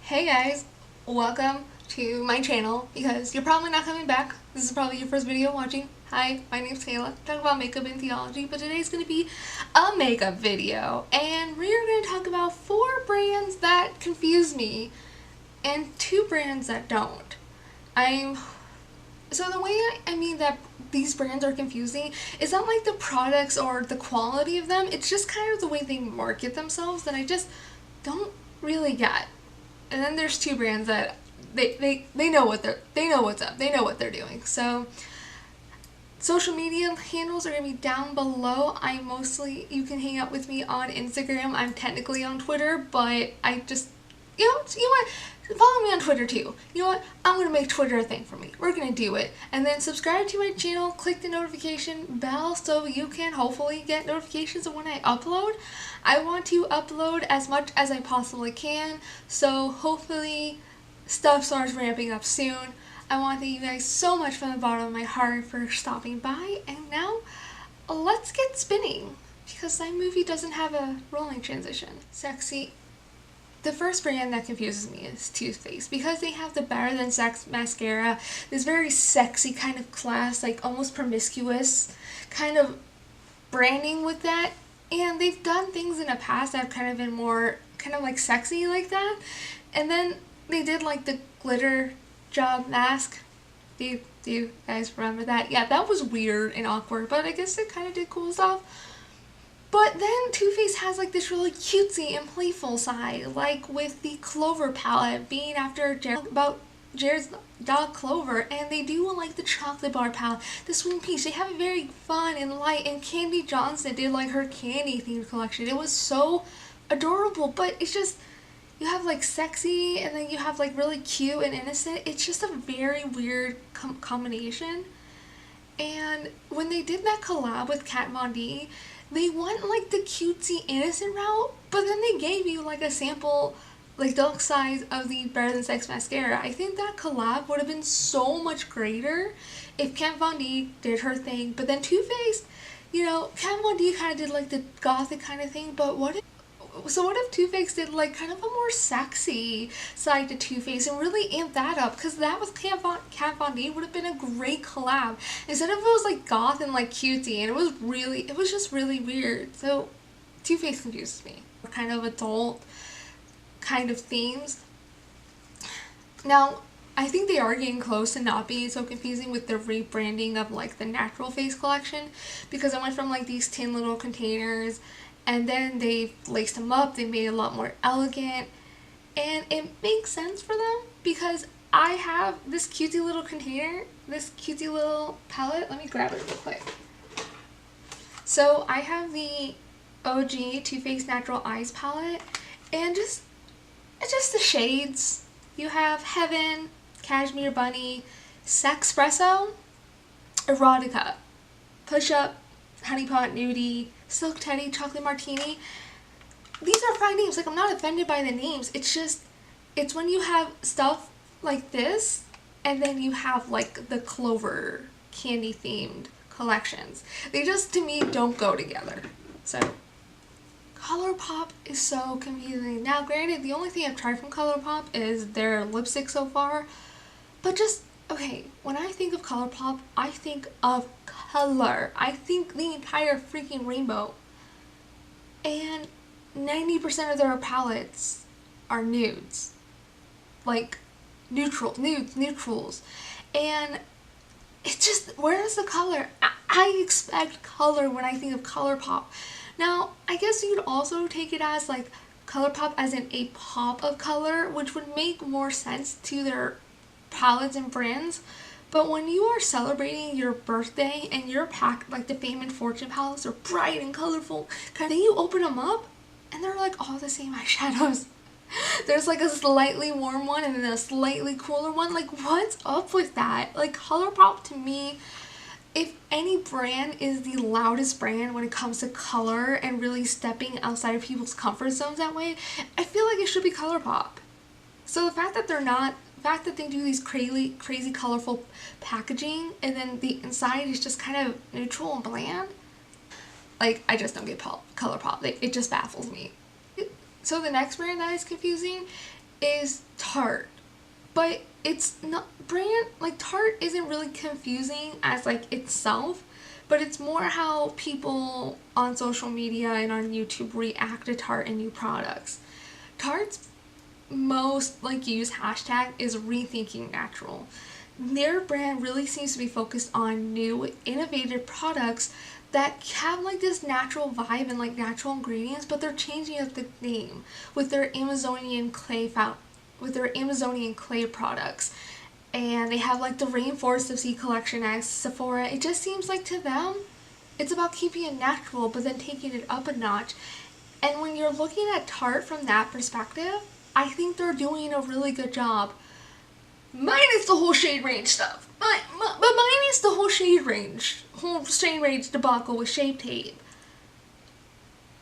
Hey guys, welcome to my channel because you're probably not coming back. This is probably your first video watching. Hi, my name's Cayla. Talk about makeup and theology, but today's going to be a makeup video and we're going to talk about 4 brands that confuse me and 2 brands that don't. So the way I mean that these brands are confusing is not like the products or the quality of them, it's just kind of the way they market themselves that I just don't really get. And then there's 2 brands that they know what they know what's up. They know what they're doing. So social media handles are gonna be down below. You can hang out with me on Instagram. I'm technically on Twitter, but I just you know what? Follow me on Twitter too. You know what? I'm gonna make Twitter a thing for me. We're gonna do it. And then subscribe to my channel, click the notification bell so you can hopefully get notifications of when I upload. I want to upload as much as I possibly can, so hopefully stuff starts ramping up soon. I want to thank you guys so much from the bottom of my heart for stopping by, and now let's get spinning because my movie doesn't have a rolling transition. Sexy. The first brand that confuses me is Too Faced because they have the Better Than Sex mascara, this very sexy kind of class, like almost promiscuous kind of branding with that. And they've done things in the past that have kind of been more kind of like sexy like that. And then they did like the glitter job mask. Do you guys remember that? Yeah, that was weird and awkward, but I guess it kind of did cool stuff. But then Too Faced has like this really cutesy and playful side, like with the Clover palette being after Jared's dog Clover, and they do like the chocolate bar palette, the Sweet Peach. They have it very fun and light, and Candy Johnson did like her candy themed collection. It was so adorable, but it's just, you have like sexy and then you have like really cute and innocent. It's just a very weird combination. And when they did that collab with Kat Von D, they went like the cutesy innocent route, but then they gave you like a sample, like deluxe size of the Better Than Sex mascara. I think that collab would have been so much greater if Kat Von D did her thing, but then Too Faced, you know, Kat Von D kind of did like the gothic kind of thing, but what if Too Faced did like kind of a more sexy side to Too Faced and really amped that up? Because that with Kat Von D would have been a great collab. Instead of it was like goth and like cutesy, and it was just really weird. So Too Faced confuses me. Kind of adult kind of themes. Now, I think they are getting close to not being so confusing with the rebranding of like the Natural Face collection, because I went from like these tin little containers and then they laced them up, they made it a lot more elegant, and it makes sense for them because I have this cutesy little container, this cutesy little palette. Let me grab it real quick. So I have the OG Too Faced Natural Eyes palette, and it's just the shades. You have Heaven, Cashmere Bunny, Sexpresso, Erotica, Push Up, Honey Pot Nudie, Silk Teddy, Chocolate Martini. These are fine names. Like, I'm not offended by the names. It's just, it's when you have stuff like this and then you have like the Clover candy themed collections. They just, to me, don't go together. So ColourPop is so confusing. Now, granted, the only thing I've tried from ColourPop is their lipstick so far, but just, okay, when I think of ColourPop, I think of color. I think the entire freaking rainbow. And 90% of their palettes are nudes. Like, neutrals. And it's just, where's the color? I expect color when I think of ColourPop. Now, I guess you could also take it as like ColourPop as in a pop of color, which would make more sense to their palettes and brands. But when you are celebrating your birthday and your pack, like the Fame and Fortune palettes are bright and colorful, then you open them up and they're like all the same eyeshadows. There's like a slightly warm one and then a slightly cooler one. Like, what's up with that? Like, ColourPop to me, if any brand is the loudest brand when it comes to color and really stepping outside of people's comfort zones that way, I feel like it should be ColourPop. So the fact that they're not, the fact that they do these crazy colorful packaging and then the inside is just kind of neutral and bland, like, I just don't get ColourPop. It just baffles me. So the next brand that is confusing is Tarte. But it's not brand, like Tarte isn't really confusing as like itself, but it's more how people on social media and on YouTube react to Tarte and new products. Tarte's most like used hashtag is rethinking natural. Their brand really seems to be focused on new innovative products that have like this natural vibe and like natural ingredients, but they're changing up the name with their Amazonian clay products. And they have like the Rainforest of Sea collection at Sephora. It just seems like to them it's about keeping it natural but then taking it up a notch. And when you're looking at Tarte from that perspective, I think they're doing a really good job. Minus the whole shade range stuff. But minus the whole shade range debacle with Shape Tape.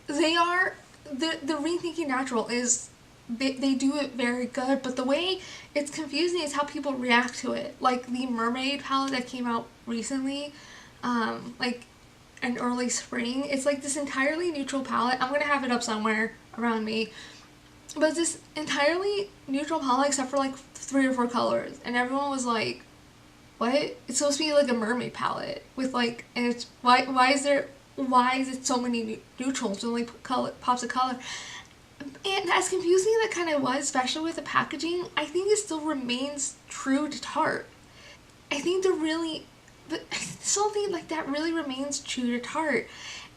They are, the Rethinking Natural is, they do it very good, but the way it's confusing is how people react to it. Like the mermaid palette that came out recently, like in early spring, it's like this entirely neutral palette. I'm gonna have it up somewhere around me. But it's this entirely neutral palette except for like 3 or 4 colors. And everyone was like, what? It's supposed to be like a mermaid palette with like, and it's, why is it so many neutrals and like pops of color? And as confusing that kind of was, especially with the packaging, I think it still remains true to Tarte. I think but I still think like that really remains true to Tarte.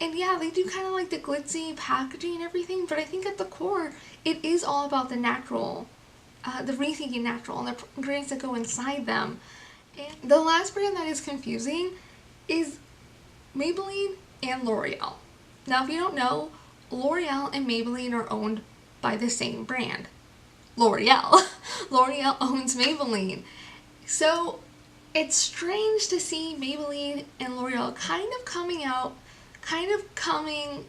And yeah, they do kind of like the glitzy packaging and everything, but I think at the core, it is all about the natural, the rethinking natural and the ingredients that go inside them. And the last brand that is confusing is Maybelline and L'Oreal. Now, if you don't know, L'Oreal and Maybelline are owned by the same brand, L'Oreal. L'Oreal owns Maybelline. So it's strange to see Maybelline and L'Oreal kind of coming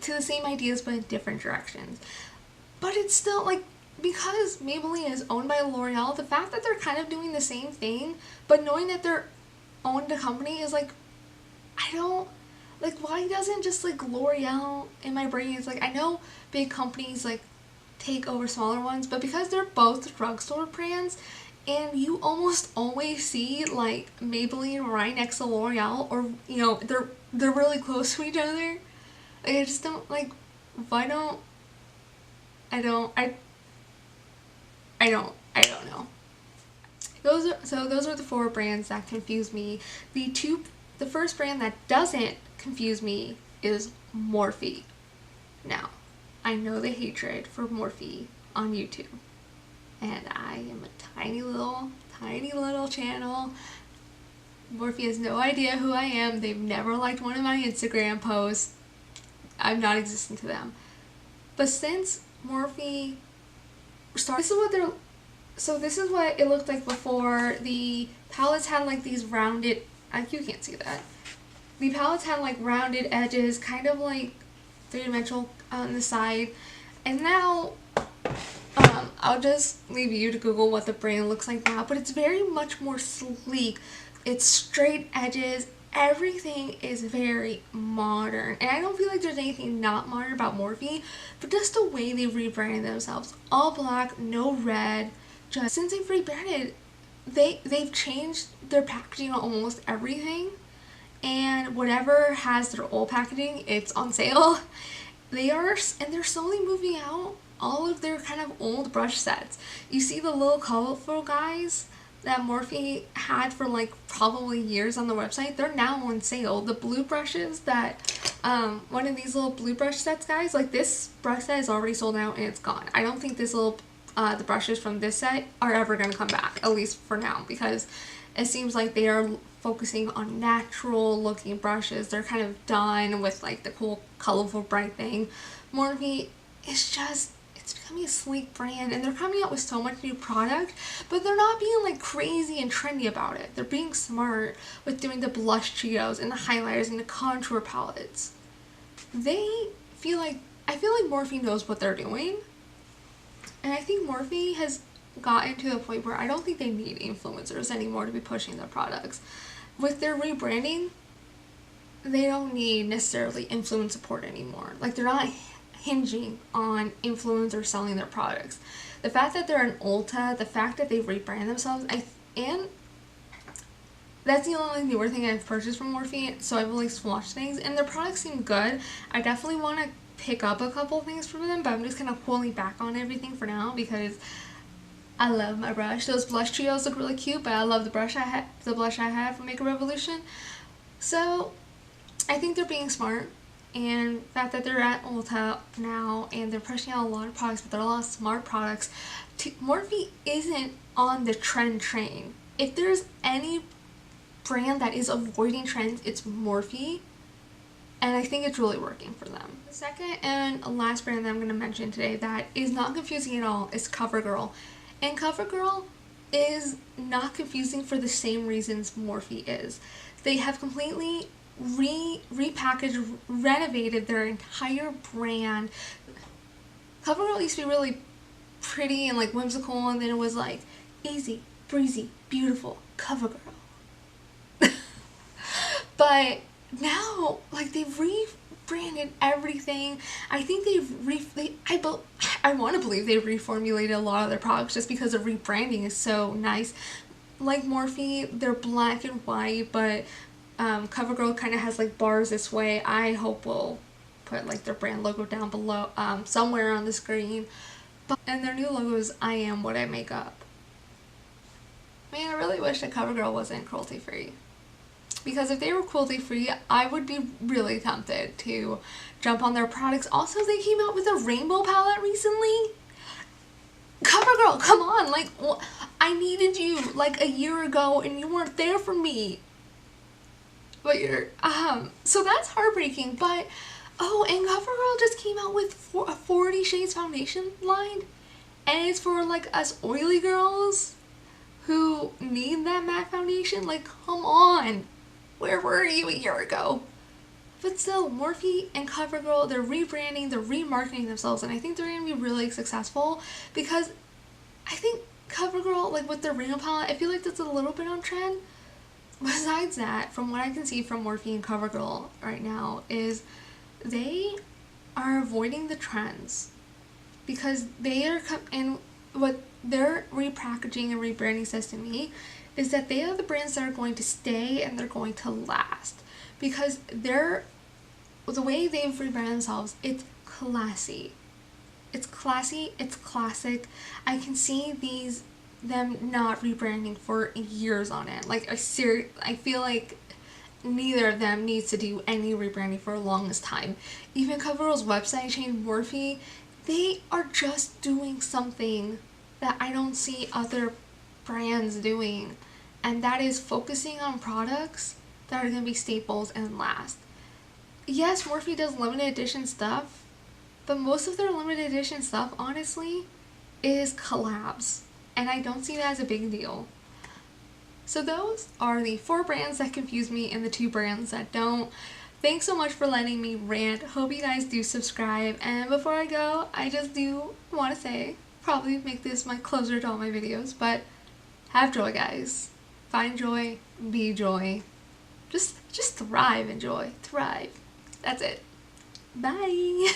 to the same ideas but in different directions. But it's still like, because Maybelline is owned by L'Oreal, the fact that they're kind of doing the same thing, but knowing that they're owned a company is like, why doesn't just like L'Oreal, in my brain is like, I know big companies like take over smaller ones, but because they're both drugstore brands, and you almost always see like Maybelline right next to L'Oreal, or you know, they're really close to each other. Like, I just don't like, why don't, I don't know. Those are the 4 brands that confuse me. The first brand that doesn't confuse me is Morphe. Now, I know the hatred for Morphe on YouTube, and I am a tiny little channel. Morphe has no idea who I am. They've never liked one of my Instagram posts. I'm not existent to them. But since Morphe started, this is what it looked like before. The palettes had like these rounded, you can't see that. The palettes had like rounded edges, kind of like 3-dimensional on the side. And now, I'll just leave you to Google what the brand looks like now, but it's very much more sleek. It's straight edges. Everything is very modern, and I don't feel like there's anything not modern about Morphe, but just the way they rebranded themselves. All black, no red. Just since they've rebranded, they've changed their packaging on almost everything, and whatever has their old packaging, it's on sale. They're slowly moving out all of their kind of old brush sets. You see the little colorful guys that Morphe had for like probably years on the website, they're now on sale. The blue brushes that, one of these little blue brush sets, guys, like this brush set is already sold out and it's gone. I don't think the brushes from this set are ever going to come back, at least for now, because it seems like they are focusing on natural looking brushes. They're kind of done with like the cool colorful bright thing. Morphe is just, it's becoming a sleek brand, and they're coming out with so much new product, but they're not being like crazy and trendy about it. They're being smart with doing the blush trios and the highlighters and the contour palettes. I feel like Morphe knows what they're doing, and I think Morphe has gotten to the point where I don't think they need influencers anymore to be pushing their products. With their rebranding, they don't need necessarily influence support anymore. Like, they're not hinging on influencers selling their products. The fact that they're an Ulta, the fact that they rebrand themselves, and that's the only newer thing I've purchased from Morphe, so I've only swatched things, and their products seem good. I definitely want to pick up a couple things from them, but I'm just kind of pulling back on everything for now because I love my brush. Those blush trios look really cute, but I love the blush I had from Makeup Revolution. So I think they're being smart, and the fact that they're at Ulta now and they're pushing out a lot of products, but they're a lot of smart products. Morphe isn't on the trend train. If there's any brand that is avoiding trends, it's Morphe, and I think it's really working for them. The second and last brand that I'm going to mention today that is not confusing at all is CoverGirl. And CoverGirl is not confusing for the same reasons Morphe is. They have completely repackaged, renovated their entire brand. CoverGirl used to be really pretty and like whimsical, and then it was like easy, breezy, beautiful, CoverGirl. But now, like, they've rebranded everything. I think I want to believe they've reformulated a lot of their products just because the rebranding is so nice. Like Morphe, they're black and white, but CoverGirl kind of has like bars this way. I hope we'll put like their brand logo down below, somewhere on the screen. And their new logo is I am what I make up. Man, I really wish that CoverGirl wasn't cruelty free. Because if they were cruelty free, I would be really tempted to jump on their products. Also, they came out with a rainbow palette recently. CoverGirl, come on, like, I needed you like a year ago and you weren't there for me. But you're, so that's heartbreaking. But, oh, and CoverGirl just came out with a 40 Shades foundation line. And it's for like us oily girls who need that matte foundation. Like, come on. Where were you a year ago? But still, Morphe and CoverGirl, they're rebranding, they're remarketing themselves, and I think they're going to be really successful because I think CoverGirl, like with their rainbow palette, I feel like that's a little bit on trend. Besides that, from what I can see from Morphe and CoverGirl right now, is they are avoiding the trends because they are, and what their repackaging and rebranding says to me is that they are the brands that are going to stay and they're going to last because the way they've rebranded themselves, it's classy. It's classy, it's classic. I can see them not rebranding for years on it. Like I feel like neither of them needs to do any rebranding for the longest time. Even CoverGirl's website change, Morphe, they are just doing something that I don't see other brands doing, and that is focusing on products that are going to be staples and last. Yes, Morphe does limited edition stuff, but most of their limited edition stuff, honestly, is collabs, and I don't see that as a big deal. So those are the 4 brands that confuse me and the 2 brands that don't. Thanks so much for letting me rant. Hope you guys do subscribe, and before I go, I just do want to say, probably make this my closer to all my videos, but have joy, guys. Find joy, be joy. Just thrive in joy. Thrive. That's it. Bye.